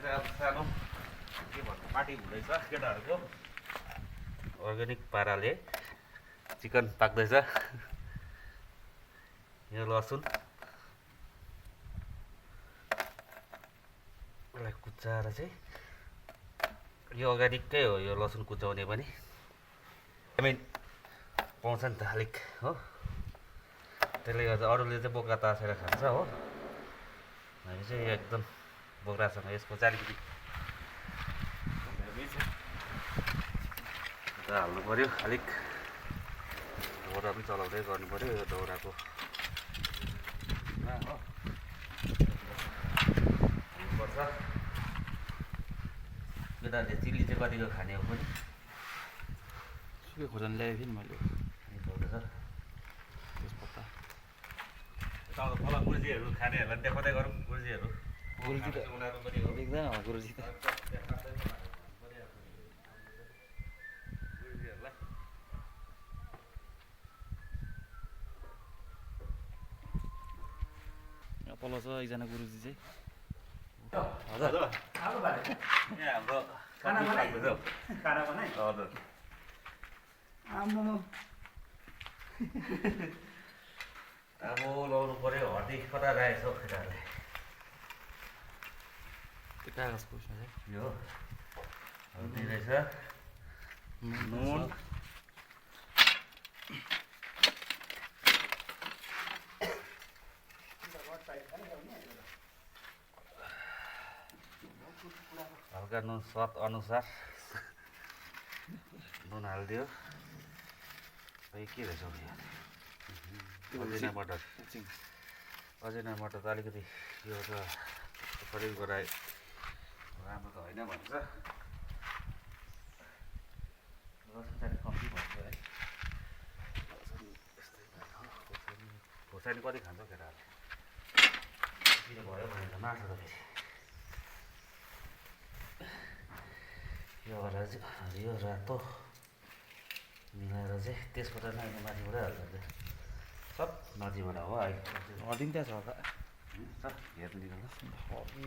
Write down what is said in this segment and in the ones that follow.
चाहिँ अब सानो के भन्नु पार्टी हुँदैछ केटाहरूको अर्ग्यानिक पाराले चिकन पाक्दैछ। यो लसुन यसलाई कुचाएर चाहिँ यो अर्ग्यानिकै हो यो लसुन कुचाउने पनि भिटामिन पाउँछ नि त अलिक हो, त्यसले गर्दा अरूले चाहिँ बोक्रा तासेर खान्छ हो, हामी चाहिँ एकदम बोक्रासँग यसको चाहिँ अलिकति हाल्नु पऱ्यो, अलिक दाउरा पनि चलाउँदै गर्नु पऱ्यो। यो दाउराको हाल्नुपर्छ। केटाहरूले चिल्ली चाहिँ कतिको खाने हो पनि सुके खोर्सानी ल्याएको थिएँ नि मैले, पाउँदैछ तेजपत्ता यता फला गुरुजीहरू खानेहरूलाई पनि देखाउँदै गरौँ। गुरुजीहरू गुरुजी त उनीहरू पनि हो देख्दैन होला गुरुजी त। पल्लो छ एकजना गुरुजी चाहिँ हजुर यहाँ हाम्रो खाना बनाइ हजुर अब लाउनु पऱ्यो। हर्दी कता राखेको छ केटाहरूले त्यो कागजको उसमा चाहिँ यो हर्दी रहेछ, नुन हल्का नुन स्वाद अनुसार नुन हालिदियो। खै के रहेछ अजिना मटर, अजिना मटर त अलिकति यो त प्रयोग गराए राम्रो त होइन भन्छ। लसुन चाहिँ कम्ती भन्छ है, खोर्सानी कति खान्छ केटाहरूले किन भयो भने त मार्छ त फेरि। यो वाला चाहिँ हरियो रातो मिलाएर चाहिँ त्यसबाट नै अहिले माथिबाटै हाल्छ, सब माथिबाट हो अहिले हर्दी त्यहाँ छ होला हेर्नु निकाल्नु हर्दी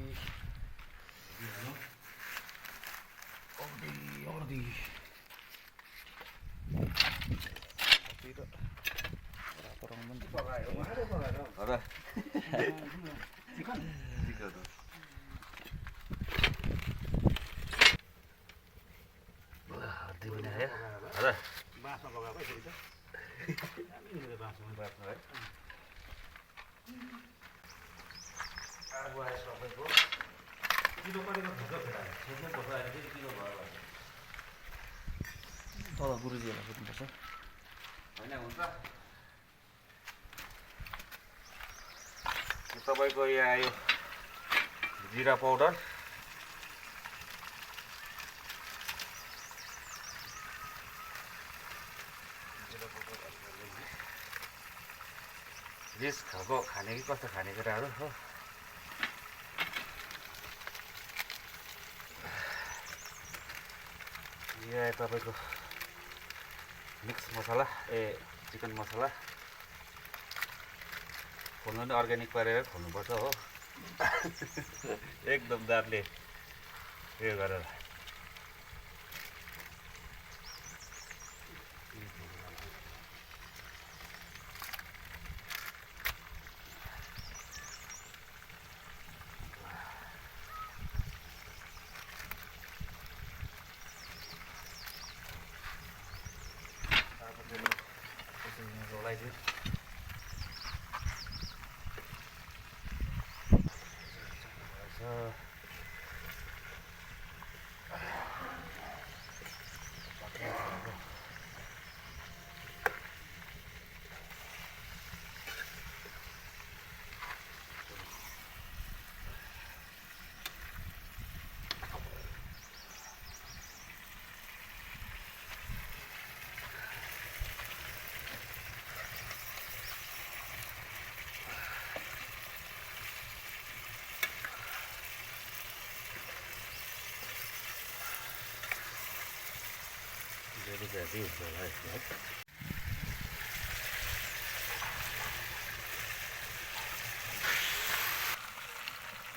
हर्दी पनि आयो हजुर बाँसमा पकाएको है बाँसमा है। अब आयो सबैको किलो कतिको खान्छ फेरि सोध्नुपर्छ अहिले फेरि किलो भयो भने तल गुरुजीहरूलाई सोध्नुपर्छ। होइन हुन्छ तपाईँको यहाँ आयो जिरा पाउडर, रिस खालको खाने कि कस्तो खाने कुराहरू हो। यो आयो तपाईँको मिक्स मसला चिकन मसला, खोल्नु पनि अर्ग्यानिक पारेर खोल्नुपर्छ हो एकदम दाँतले उयो गरेर। जोलाइदियो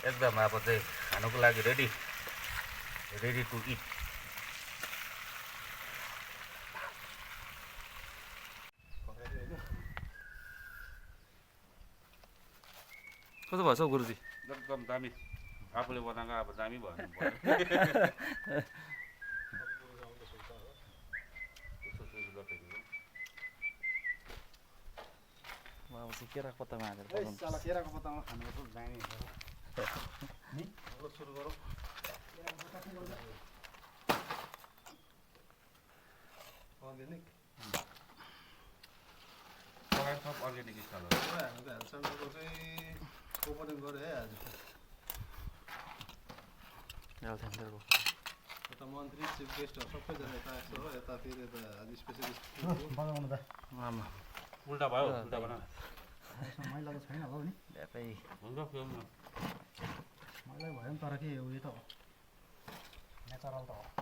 एकदम अब चाहिँ खानुको लागि रेडी। ready to eat. कस्तो भएछ हौ गुरुजी एकदम दामी आफूले बनाएको अब दामी भयो अब चाहिँ केराको पत्तामा हालेर ए साला केराको पत्तामा खानुपर्छ दामी हुन्छ नि ल सुरु गरौँ अर्ग्यानिक सब अर्ग्यानिक स्टाइल हो हामी त हेल्थसेन्टरको चाहिँ ओपनिङ गऱ्यो है आज हेल्थ सेन्टरको यता मन्त्री चिफ गेस्टहरू सबैजना यता आएको हो यता फेरि यता आज स्पेसलिस्ट बनाउनु त आमा उल्टा भयो उल्टा बना मैला त छैन होला नि ल्यापै हुन्छ फिल्म मैला भयो नि तर के उयो त हो नेचरल त हो